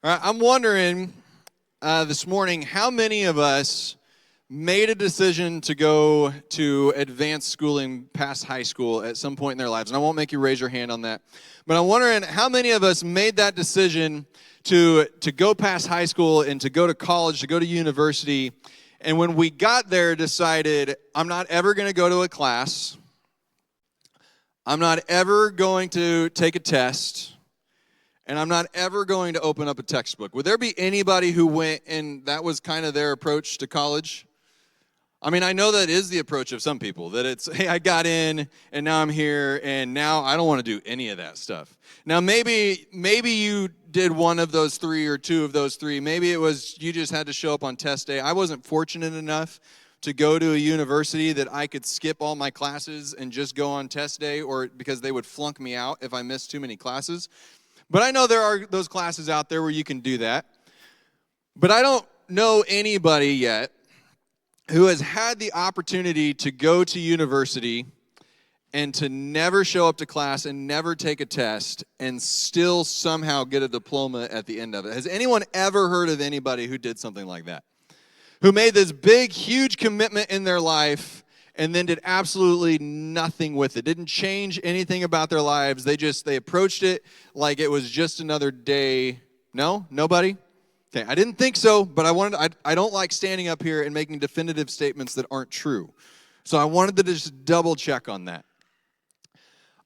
All right, I'm wondering this morning how many of us made a decision to go to advanced schooling past high school at some point in their lives. And I won't make you raise your hand on that. But I'm wondering how many of us made that decision to go past high school and to go to college, to go to university. And when we got there, decided, I'm not ever going to go to a class. I'm not ever going to take a test. And I'm not ever going to open up a textbook. Would there be anybody who went and that was kind of their approach to college? I mean, I know that is the approach of some people, that it's, hey, I got in, and now I'm here, and now I don't want to do any of that stuff. Now, maybe you did one of those three or two of those three. Maybe it was you just had to show up on test day. I wasn't fortunate enough to go to a university that I could skip all my classes and just go on test day, or because they would flunk me out if I missed too many classes. But I know there are those classes out there where you can do that. But I don't know anybody yet who has had the opportunity to go to university and to never show up to class and never take a test and still somehow get a diploma at the end of it. Has anyone ever heard of anybody who did something like that? Who made this big, huge commitment in their life and then did absolutely nothing with it. Didn't change anything about their lives. They approached it like it was just another day. No? Nobody? Okay, I didn't think so, but I don't like standing up here and making definitive statements that aren't true. So I wanted to just double check on that.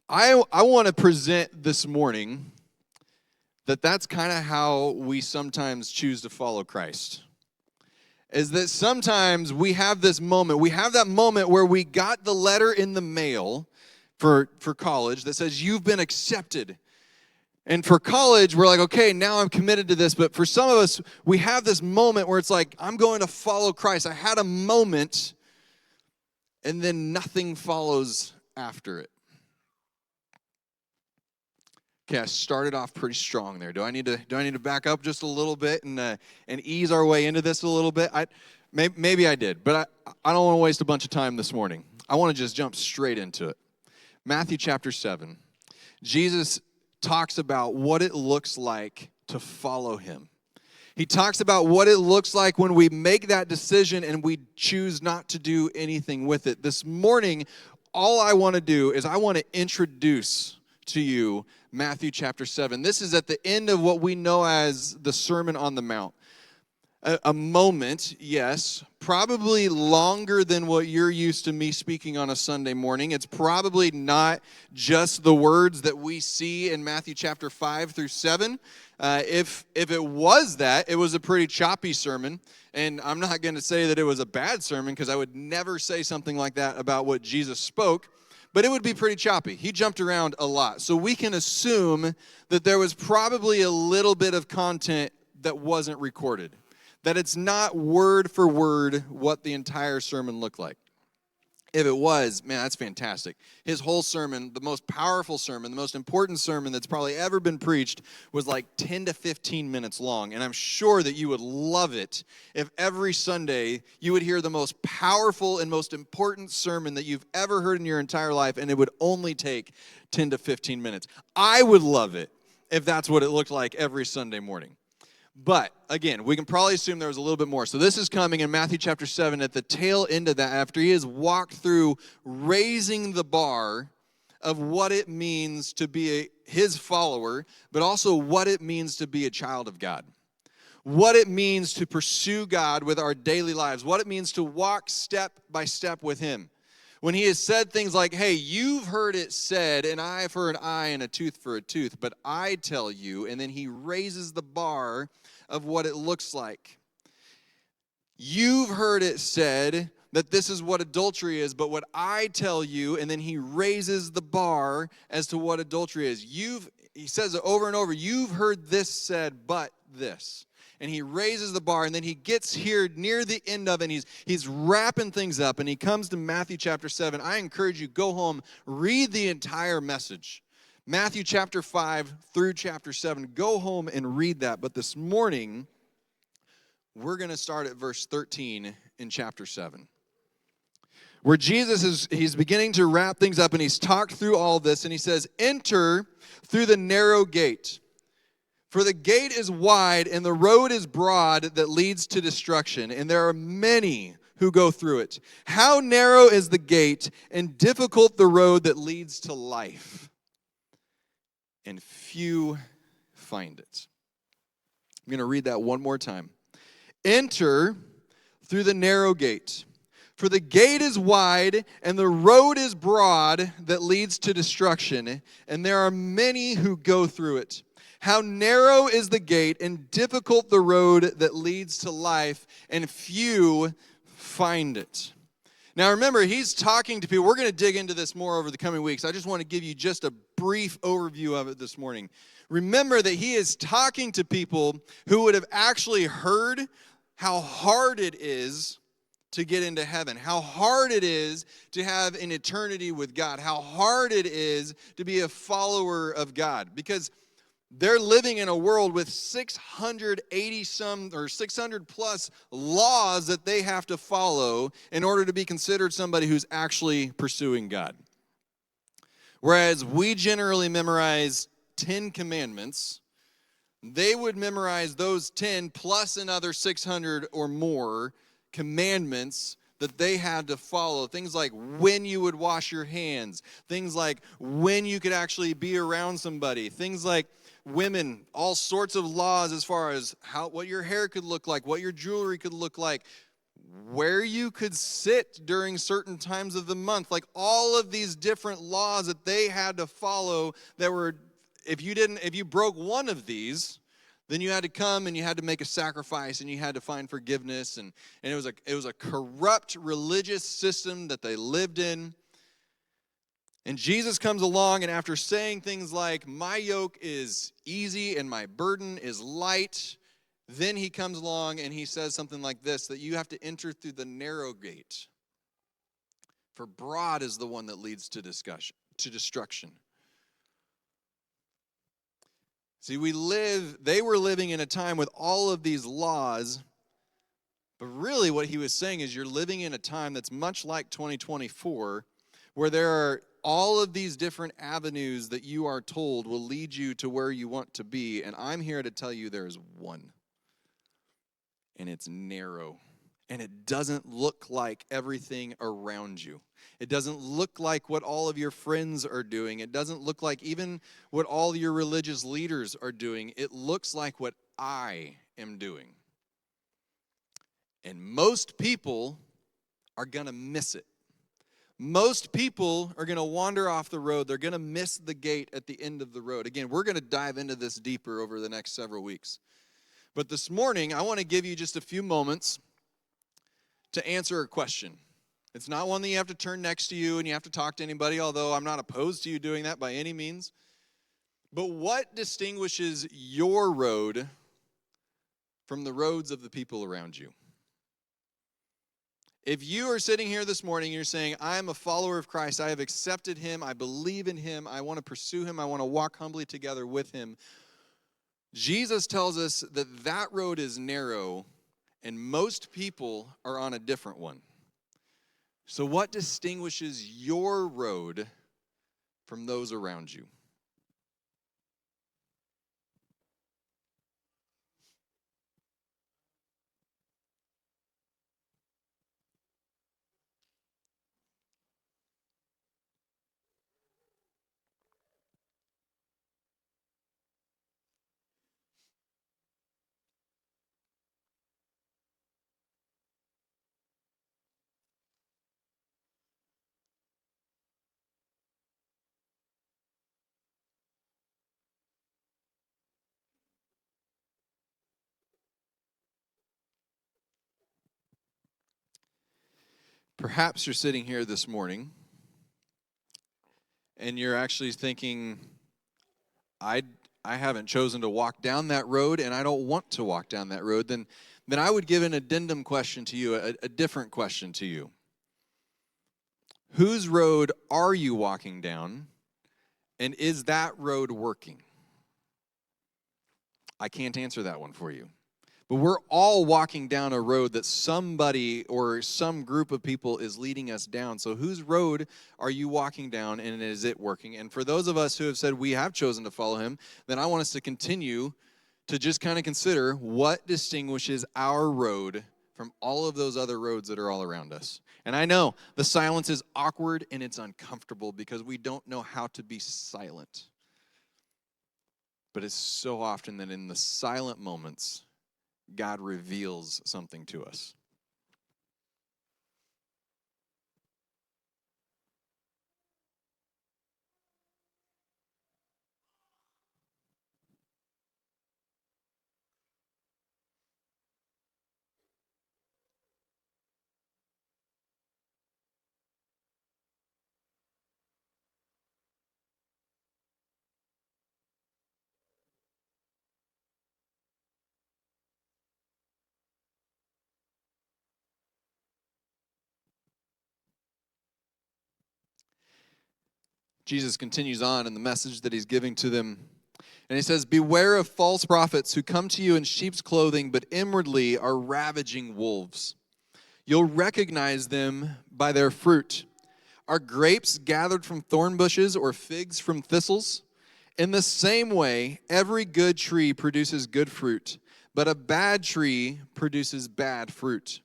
I want to present this morning that that's kind of how we sometimes choose to follow Christ. Is that sometimes we have this moment, we have that moment where we got the letter in the mail for college that says you've been accepted. And for college, we're like, okay, now I'm committed to this. But for some of us, we have this moment where it's like, I'm going to follow Christ. I had a moment, and then nothing follows after it. Okay, I started off pretty strong there. Do I need to back up just a little bit and ease our way into this a little bit? Maybe I did, but I don't want to waste a bunch of time this morning. I want to just jump straight into it. Matthew chapter 7. Jesus talks about what it looks like to follow him. He talks about what it looks like when we make that decision and we choose not to do anything with it. This morning, all I want to do is I want to introduce to you Matthew chapter 7. This is at the end of what we know as the Sermon on the Mount. A moment, yes, probably longer than what you're used to me speaking on a Sunday morning. It's probably not just the words that we see in Matthew chapter 5 through 7. If it was that, it was a pretty choppy sermon. And I'm not going to say that it was a bad sermon because I would never say something like that about what Jesus spoke. But it would be pretty choppy. He jumped around a lot. So we can assume that there was probably a little bit of content that wasn't recorded. That it's not word for word what the entire sermon looked like. If it was, man, that's fantastic. His whole sermon, the most powerful sermon, the most important sermon that's probably ever been preached was like 10 to 15 minutes long. And I'm sure that you would love it if every Sunday you would hear the most powerful and most important sermon that you've ever heard in your entire life, and it would only take 10 to 15 minutes. I would love it if that's what it looked like every Sunday morning. But, again, we can probably assume there was a little bit more. So this is coming in Matthew chapter 7 at the tail end of that, after he has walked through raising the bar of what it means to be his follower, but also what it means to be a child of God. What it means to pursue God with our daily lives. What it means to walk step by step with him. When he has said things like, hey, you've heard it said, an eye for an eye and a tooth for a tooth, but I tell you, and then he raises the bar of what it looks like. You've heard it said that this is what adultery is, but what I tell you, and then he raises the bar as to what adultery is. He says it over and over, you've heard this said, but this. And he raises the bar, and then he gets here near the end of it, and he's wrapping things up, and he comes to Matthew chapter 7. I encourage you, go home, read the entire message. Matthew chapter 5 through chapter 7. Go home and read that. But this morning, we're going to start at verse 13 in chapter 7. Where he's beginning to wrap things up, and he's talked through all this, and he says, enter through the narrow gate. For the gate is wide and the road is broad that leads to destruction, and there are many who go through it. How narrow is the gate and difficult the road that leads to life, and few find it. I'm going to read that one more time. Enter through the narrow gate. For the gate is wide and the road is broad that leads to destruction, and there are many who go through it. How narrow is the gate and difficult the road that leads to life, and few find it. Now remember, he's talking to people. We're going to dig into this more over the coming weeks. I just want to give you just a brief overview of it this morning. Remember that he is talking to people who would have actually heard how hard it is to get into heaven, how hard it is to have an eternity with God, how hard it is to be a follower of God, because they're living in a world with 680 some or 600 plus laws that they have to follow in order to be considered somebody who's actually pursuing God. Whereas we generally memorize 10 commandments, they would memorize those 10 plus another 600 or more commandments that they had to follow. Things like when you would wash your hands, things like when you could actually be around somebody, things like women, all sorts of laws as far as what your hair could look like, what your jewelry could look like, where you could sit during certain times of the month, like all of these different laws that they had to follow that were, if you broke one of these, then you had to come and you had to make a sacrifice and you had to find forgiveness, and it was a corrupt religious system that they lived in. And Jesus comes along, and after saying things like, my yoke is easy and my burden is light, then he comes along and he says something like this, that you have to enter through the narrow gate. For broad is the one that leads to destruction. See, they were living in a time with all of these laws, but really what he was saying is you're living in a time that's much like 2024, where there are all of these different avenues that you are told will lead you to where you want to be, and I'm here to tell you there's one, and it's narrow, and it doesn't look like everything around you. It doesn't look like what all of your friends are doing. It doesn't look like even what all your religious leaders are doing. It looks like what I am doing. And most people are going to miss it. Most people are going to wander off the road. They're going to miss the gate at the end of the road. Again, we're going to dive into this deeper over the next several weeks. But this morning, I want to give you just a few moments to answer a question. It's not one that you have to turn next to you and you have to talk to anybody, although I'm not opposed to you doing that by any means. But what distinguishes your road from the roads of the people around you? If you are sitting here this morning and you're saying, I am a follower of Christ, I have accepted him, I believe in him, I want to pursue him, I want to walk humbly together with him, Jesus tells us that that road is narrow and most people are on a different one. So what distinguishes your road from those around you? Perhaps you're sitting here this morning and you're actually thinking, I haven't chosen to walk down that road and I don't want to walk down that road. Then I would give an addendum question to you, a different question to you. Whose road are you walking down, and is that road working? I can't answer that one for you. But we're all walking down a road that somebody or some group of people is leading us down. So whose road are you walking down, and is it working? And for those of us who have said we have chosen to follow him, then I want us to continue to just kind of consider what distinguishes our road from all of those other roads that are all around us. And I know the silence is awkward and it's uncomfortable because we don't know how to be silent. But it's so often that in the silent moments, God reveals something to us. Jesus continues on in the message that he's giving to them. And he says, "Beware of false prophets who come to you in sheep's clothing, but inwardly are ravaging wolves. You'll recognize them by their fruit. Are grapes gathered from thorn bushes or figs from thistles? In the same way, every good tree produces good fruit, but a bad tree produces bad fruit.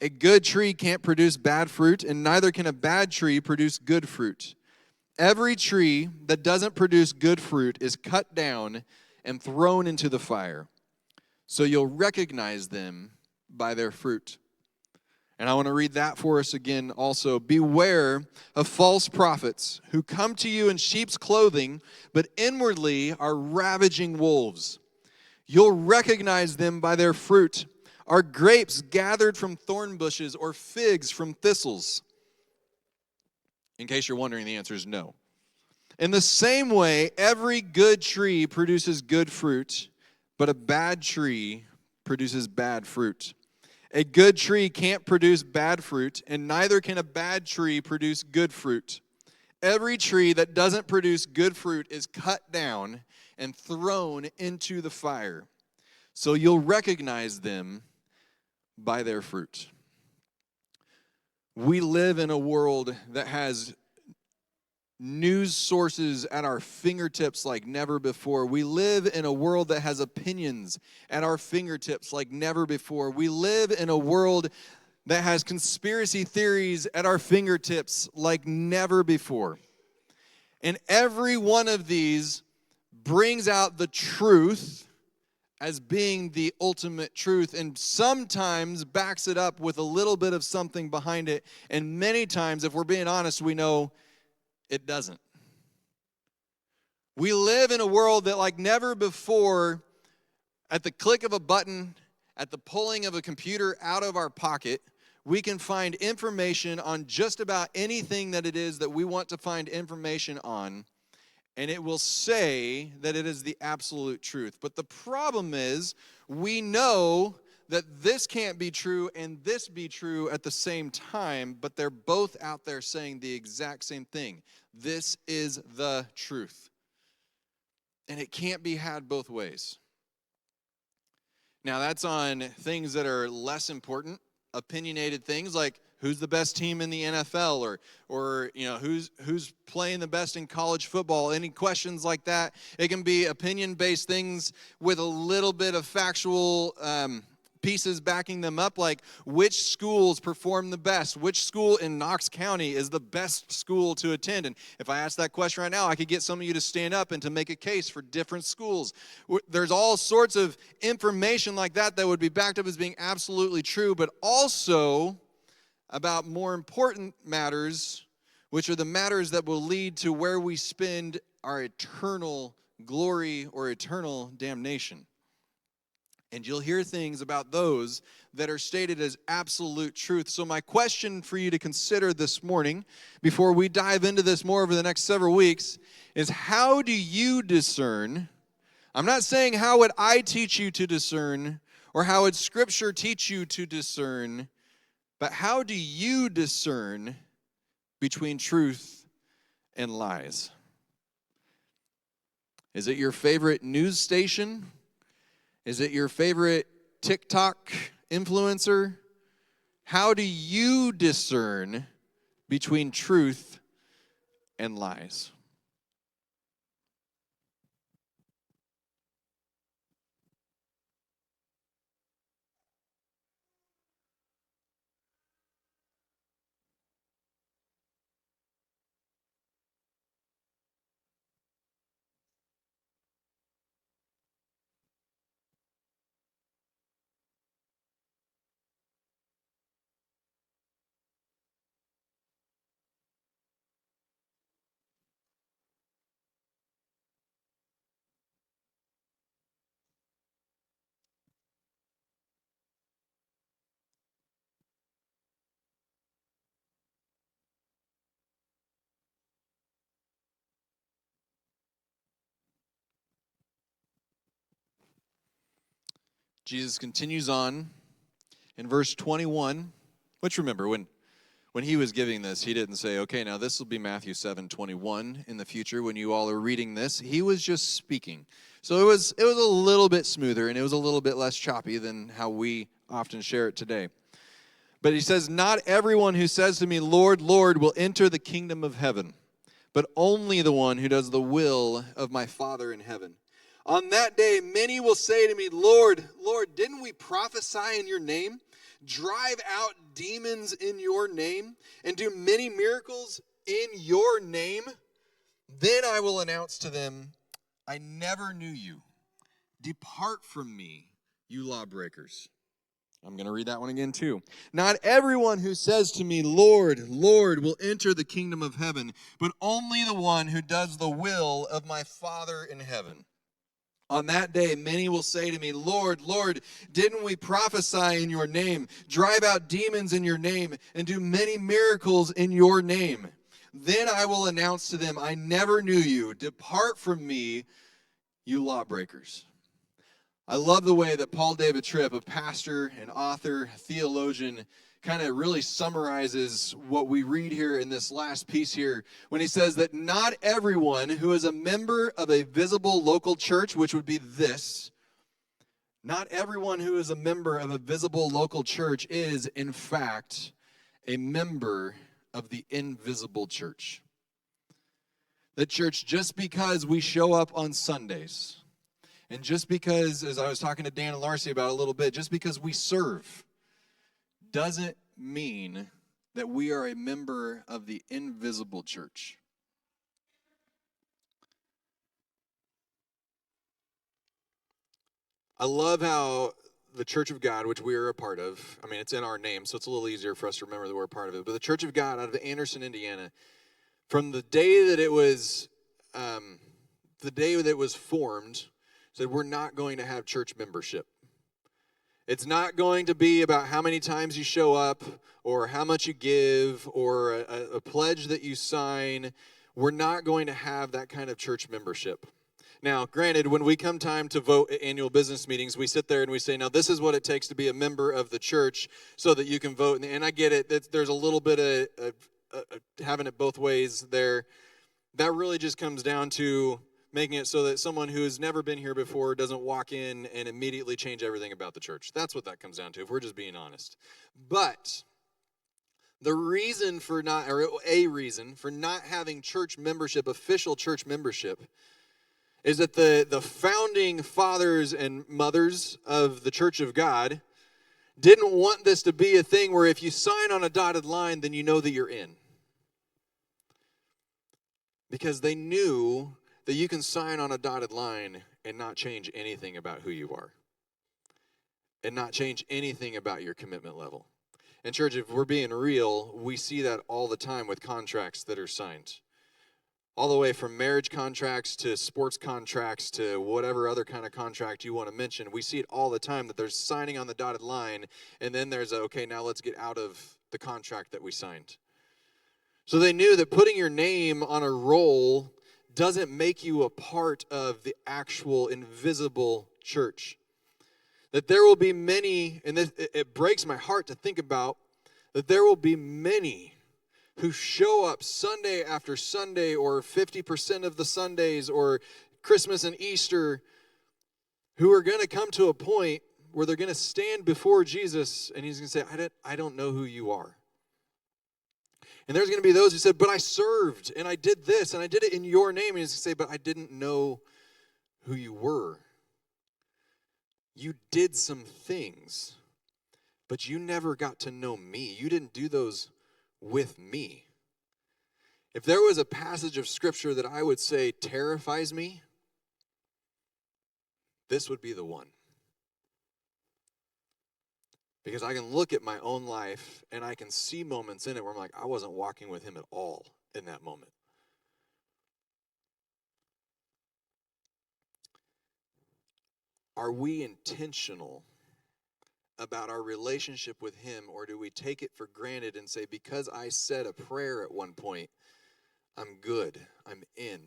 A good tree can't produce bad fruit, and neither can a bad tree produce good fruit. Every tree that doesn't produce good fruit is cut down and thrown into the fire. So you'll recognize them by their fruit." And I want to read that for us again also. "Beware of false prophets who come to you in sheep's clothing, but inwardly are ravaging wolves. You'll recognize them by their fruit. Are grapes gathered from thorn bushes or figs from thistles?" In case you're wondering, the answer is no. "In the same way, every good tree produces good fruit, but a bad tree produces bad fruit. A good tree can't produce bad fruit, and neither can a bad tree produce good fruit. Every tree that doesn't produce good fruit is cut down and thrown into the fire. So you'll recognize them by their fruit." We live in a world that has news sources at our fingertips like never before. We live in a world that has opinions at our fingertips like never before. We live in a world that has conspiracy theories at our fingertips like never before. And every one of these brings out the truth as being the ultimate truth, and sometimes backs it up with a little bit of something behind it, and many times, if we're being honest, we know it doesn't. We live in a world that like never before, at the click of a button, at the pulling of a computer out of our pocket, we can find information on just about anything that it is that we want to find information on, and it will say that it is the absolute truth. But the problem is, we know that this can't be true and this be true at the same time, but they're both out there saying the exact same thing. This is the truth. And it can't be had both ways. Now, that's on things that are less important, opinionated things like who's the best team in the NFL, or you know, who's playing the best in college football, any questions like that. It can be opinion-based things with a little bit of factual pieces backing them up, like which schools perform the best, which school in Knox County is the best school to attend. And if I ask that question right now, I could get some of you to stand up and to make a case for different schools. There's all sorts of information like that that would be backed up as being absolutely true, but also about more important matters, which are the matters that will lead to where we spend our eternal glory or eternal damnation. And you'll hear things about those that are stated as absolute truth. So my question for you to consider this morning, before we dive into this more over the next several weeks, is how do you discern? I'm not saying how would I teach you to discern, or how would Scripture teach you to discern, but how do you discern between truth and lies? Is it your favorite news station? Is it your favorite TikTok influencer? How do you discern between truth and lies? Jesus continues on in verse 21, which remember, when he was giving this, he didn't say, okay, now this will be Matthew 7:21 in the future when you all are reading this. He was just speaking. So it was a little bit smoother, and it was a little bit less choppy than how we often share it today. But he says, not everyone who says to me, Lord, Lord, will enter the kingdom of heaven, but only the one who does the will of my Father in heaven. On that day, many will say to me, Lord, Lord, didn't we prophesy in your name, drive out demons in your name, and do many miracles in your name? Then I will announce to them, I never knew you. Depart from me, you lawbreakers. I'm going to read that one again too. Not everyone who says to me, Lord, Lord, will enter the kingdom of heaven, but only the one who does the will of my Father in heaven. On that day, many will say to me, Lord, Lord, didn't we prophesy in your name, drive out demons in your name, and do many miracles in your name? Then I will announce to them, I never knew you. Depart from me, you lawbreakers. I love the way that Paul David Tripp, a pastor, an author, theologian, kind of really summarizes what we read here in this last piece here when he says that not everyone who is a member of a visible local church, which would be this, not everyone who is a member of a visible local church is, in fact, a member of the invisible church. The church, just because we show up on Sundays, and just because, as I was talking to Dan and Larcy about a little bit, just because we serve doesn't mean that we are a member of the invisible church. I love how the Church of God, which we are a part of, I mean, it's in our name, so it's a little easier for us to remember that we're a part of it, but the Church of God out of Anderson, Indiana, from the day that it was formed, said we're not going to have church membership. It's not going to be about how many times you show up or how much you give or a pledge that you sign. We're not going to have that kind of church membership. Now, granted, when we come time to vote at annual business meetings, we sit there and we say, now this is what it takes to be a member of the church so that you can vote. And I get it. There's a little bit of having it both ways there. That really just comes down to making it so that someone who has never been here before doesn't walk in and immediately change everything about the church. That's what that comes down to, if we're just being honest. But the reason for not, or a reason for not having church membership, official church membership, is that the founding fathers and mothers of the Church of God didn't want this to be a thing where if you sign on a dotted line, then you know that you're in. Because they knew that you can sign on a dotted line and not change anything about who you are. And not change anything about your commitment level. And church, if we're being real, we see that all the time with contracts that are signed. All the way from marriage contracts to sports contracts to whatever other kind of contract you want to mention. We see it all the time that there's signing on the dotted line and then there's okay, now let's get out of the contract that we signed. So they knew that putting your name on a roll doesn't make you a part of the actual invisible church. That there will be many, and it breaks my heart to think about, that there will be many who show up Sunday after Sunday or 50% of the Sundays or Christmas and Easter who are going to come to a point where they're going to stand before Jesus and he's going to say, I don't know who you are. And there's going to be those who said, but I served, and I did this, and I did it in your name. And he's going to say, but I didn't know who you were. You did some things, but you never got to know me. You didn't do those with me. If there was a passage of Scripture that I would say terrifies me, this would be the one. Because I can look at my own life and I can see moments in it where I'm like, I wasn't walking with him at all in that moment. Are we intentional about our relationship with him, or do we take it for granted and say, because I said a prayer at one point, I'm good, I'm in?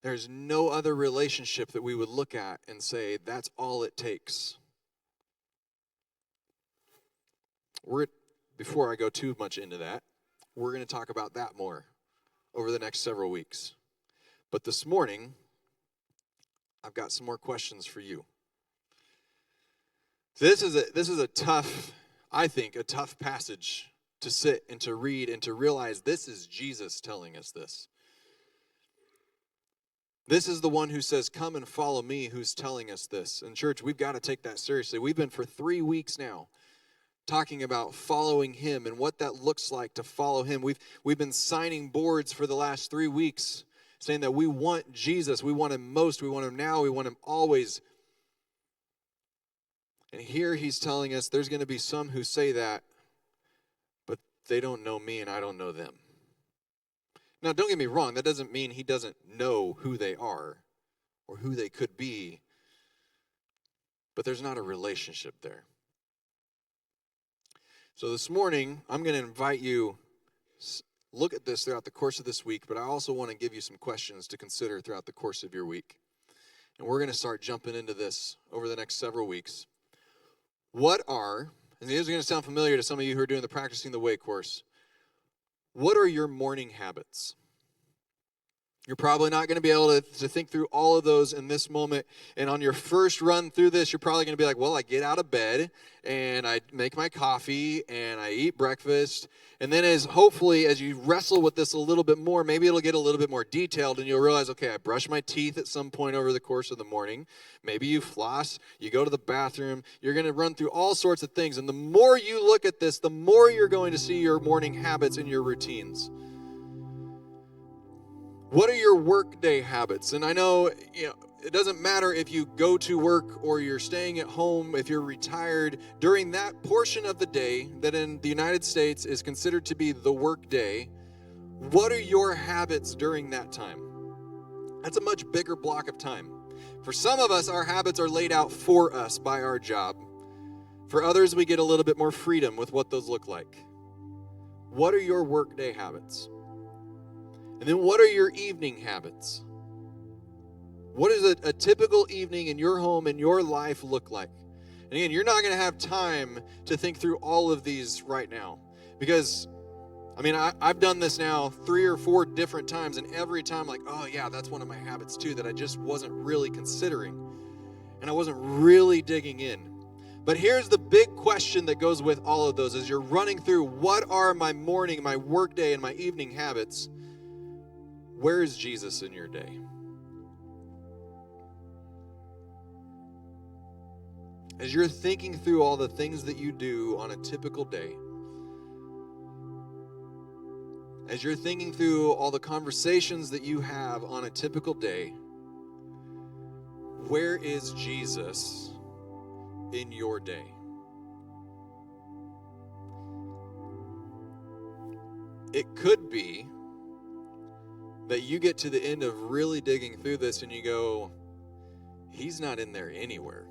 There's no other relationship that we would look at and say, that's all it takes. Before I go too much into that, we're going to talk about that more over the next several weeks. But this morning, I've got some more questions for you. So this is a tough, I think, a tough passage to sit and to read and to realize this is Jesus telling us this. This is the one who says, come and follow me, who's telling us this. And church, we've got to take that seriously. We've been for 3 weeks now talking about following him and what that looks like to follow him. We've been signing boards for the last 3 weeks saying that we want Jesus. We want him most. We want him now. We want him always. And here he's telling us there's going to be some who say that, but they don't know me and I don't know them. Now, don't get me wrong. That doesn't mean he doesn't know who they are or who they could be. But there's not a relationship there. So this morning, I'm going to invite you look at this throughout the course of this week, but I also want to give you some questions to consider throughout the course of your week. And we're going to start jumping into this over the next several weeks. And these are going to sound familiar to some of you who are doing the Practicing the Way course. What are your morning habits? You're probably not going to be able to think through all of those in this moment. And on your first run through this, you're probably going to be like, well, I get out of bed and I make my coffee and I eat breakfast. And then hopefully as you wrestle with this a little bit more, maybe it'll get a little bit more detailed and you'll realize, okay, I brush my teeth at some point over the course of the morning. Maybe you floss, you go to the bathroom. You're going to run through all sorts of things. And the more you look at this, the more you're going to see your morning habits and your routines. What are your workday habits? And I know, it doesn't matter if you go to work or you're staying at home, if you're retired, during that portion of the day that in the United States is considered to be the work day, what are your habits during that time? That's a much bigger block of time. For some of us, our habits are laid out for us by our job. For others, we get a little bit more freedom with what those look like. What are your workday habits? And then what are your evening habits? What does a typical evening in your home, in your life look like? And again, you're not going to have time to think through all of these right now. Because, I've done this now 3 or 4 different times, and every time like, oh yeah, that's one of my habits too that I just wasn't really considering. And I wasn't really digging in. But here's the big question that goes with all of those as you're running through what are my morning, my workday, and my evening habits. Where is Jesus in your day? As you're thinking through all the things that you do on a typical day, as you're thinking through all the conversations that you have on a typical day, where is Jesus in your day? It could be that you get to the end of really digging through this and you go, he's not in there anywhere.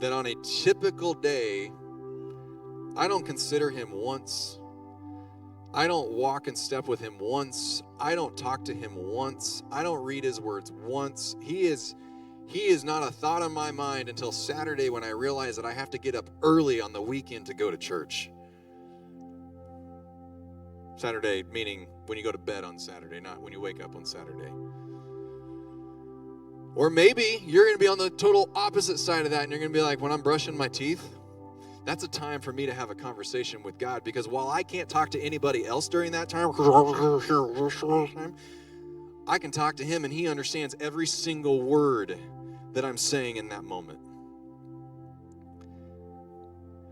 That on a typical day, I don't consider him once. I don't walk and step with him once. I don't talk to him once. I don't read his words once. He is not a thought on my mind until Saturday when I realize that I have to get up early on the weekend to go to church. Saturday, meaning when you go to bed on Saturday, not when you wake up on Saturday. Or maybe you're going to be on the total opposite side of that, and you're going to be like, when I'm brushing my teeth, that's a time for me to have a conversation with God, because while I can't talk to anybody else during that time, I can talk to him, and he understands every single word that I'm saying in that moment.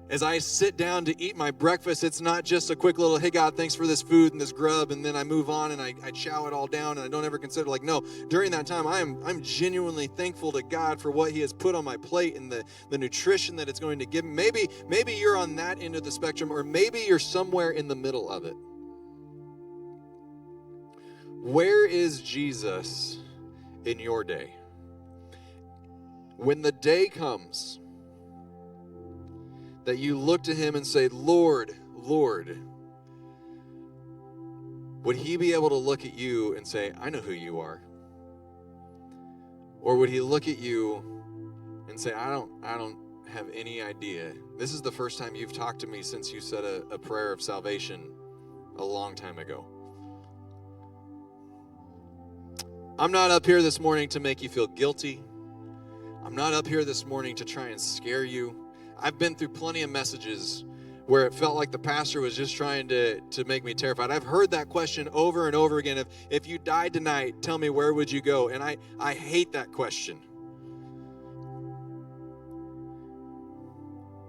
As I sit down to eat my breakfast, it's not just a quick little, hey, God, thanks for this food and this grub, and then I move on and I chow it all down, and I don't ever consider, no, during that time, I'm genuinely thankful to God for what he has put on my plate and the nutrition that it's going to give me. Maybe you're on that end of the spectrum, or maybe you're somewhere in the middle of it. Where is Jesus in your day? When the day comes that you look to him and say, Lord, Lord, would he be able to look at you and say, I know who you are? Or would he look at you and say, I don't have any idea. This is the first time you've talked to me since you said a prayer of salvation a long time ago. I'm not up here this morning to make you feel guilty. I'm not up here this morning to try and scare you. I've been through plenty of messages where it felt like the pastor was just trying to make me terrified. I've heard that question over and over again. If you died tonight, tell me, where would you go? And I hate that question.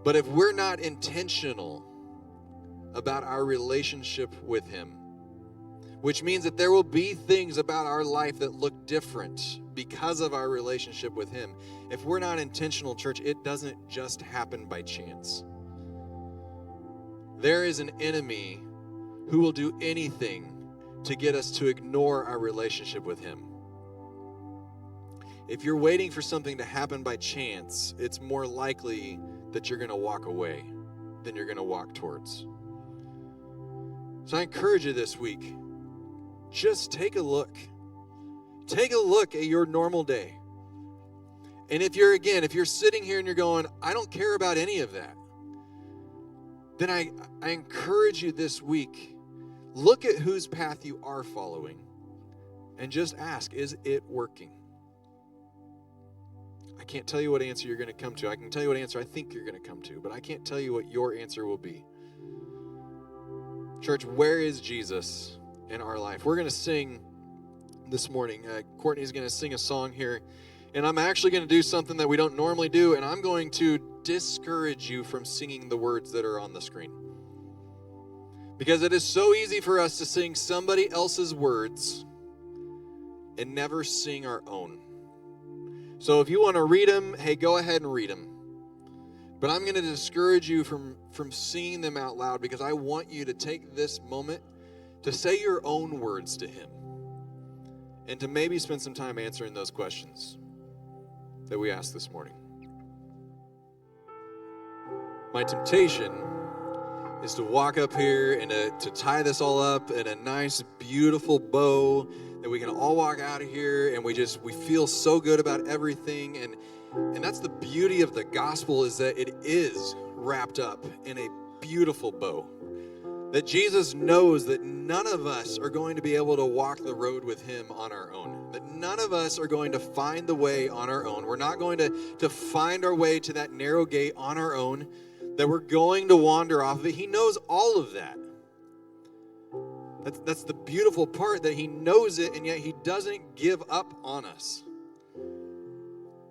But if we're not intentional about our relationship with him, which means that there will be things about our life that look different because of our relationship with him. If we're not intentional, church, it doesn't just happen by chance. There is an enemy who will do anything to get us to ignore our relationship with him. If you're waiting for something to happen by chance, it's more likely that you're going to walk away than you're going to walk towards. So I encourage you this week, just take a look. Take a look at your normal day. And if you're sitting here and you're going, I don't care about any of that, then I encourage you this week, look at whose path you are following and just ask, is it working? I can't tell you what answer you're going to come to. I can tell you what answer I think you're going to come to, but I can't tell you what your answer will be. Church, where is Jesus in our life? We're going to sing this morning. Courtney's going to sing a song here, and I'm actually going to do something that we don't normally do, and I'm going to discourage you from singing the words that are on the screen. Because it is so easy for us to sing somebody else's words and never sing our own. So if you want to read them, hey, go ahead and read them. But I'm going to discourage you from singing them out loud, because I want you to take this moment to say your own words to him and to maybe spend some time answering those questions that we asked this morning. My temptation is to walk up here and to tie this all up in a nice, beautiful bow that we can all walk out of here and we feel so good about everything. And that's the beauty of the gospel, is that it is wrapped up in a beautiful bow. That Jesus knows that none of us are going to be able to walk the road with him on our own. That none of us are going to find the way on our own. We're not going to find our way to that narrow gate on our own. That we're going to wander off of it. He knows all of that. That's the beautiful part, that he knows it, and yet he doesn't give up on us.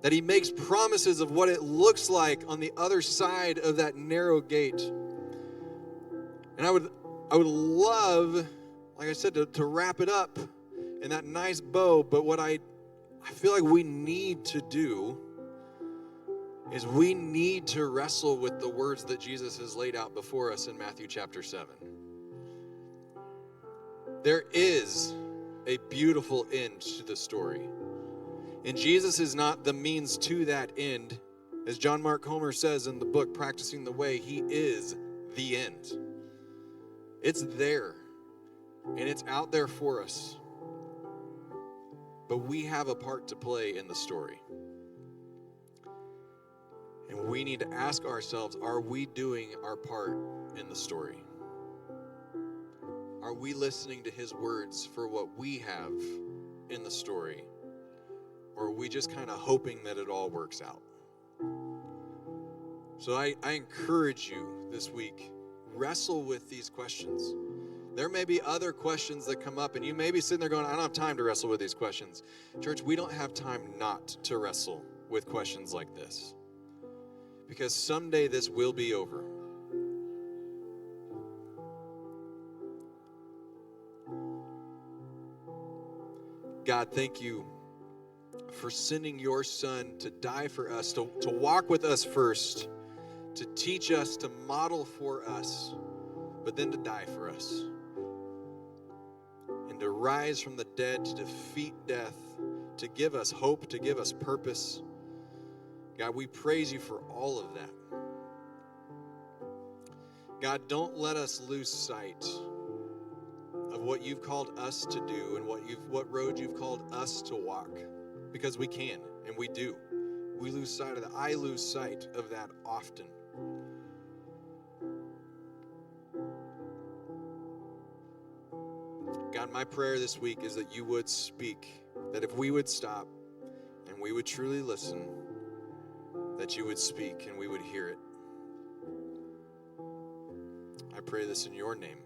That he makes promises of what it looks like on the other side of that narrow gate. And I would love, like I said, to wrap it up in that nice bow, but what I feel like we need to do is we need to wrestle with the words that Jesus has laid out before us in Matthew chapter 7. There is a beautiful end to the story. And Jesus is not the means to that end. As John Mark Comer says in the book, Practicing the Way, he is the end. It's there, and it's out there for us. But we have a part to play in the story. And we need to ask ourselves, are we doing our part in the story? Are we listening to his words for what we have in the story? Or are we just kind of hoping that it all works out? So I encourage you this week, wrestle with these questions. There may be other questions that come up, and you may be sitting there going, I don't have time to wrestle with these questions. Church, we don't have time not to wrestle with questions like this. Because someday this will be over. God, thank you for sending your son to die for us, to walk with us first, to teach us, to model for us, but then to die for us. And to rise from the dead, to defeat death, to give us hope, to give us purpose. God, we praise you for all of that. God, don't let us lose sight of what you've called us to do and what road you've called us to walk, because we can and we do. I lose sight of that often. God, my prayer this week is that you would speak, that if we would stop and we would truly listen, that you would speak and we would hear it. I pray this in your name.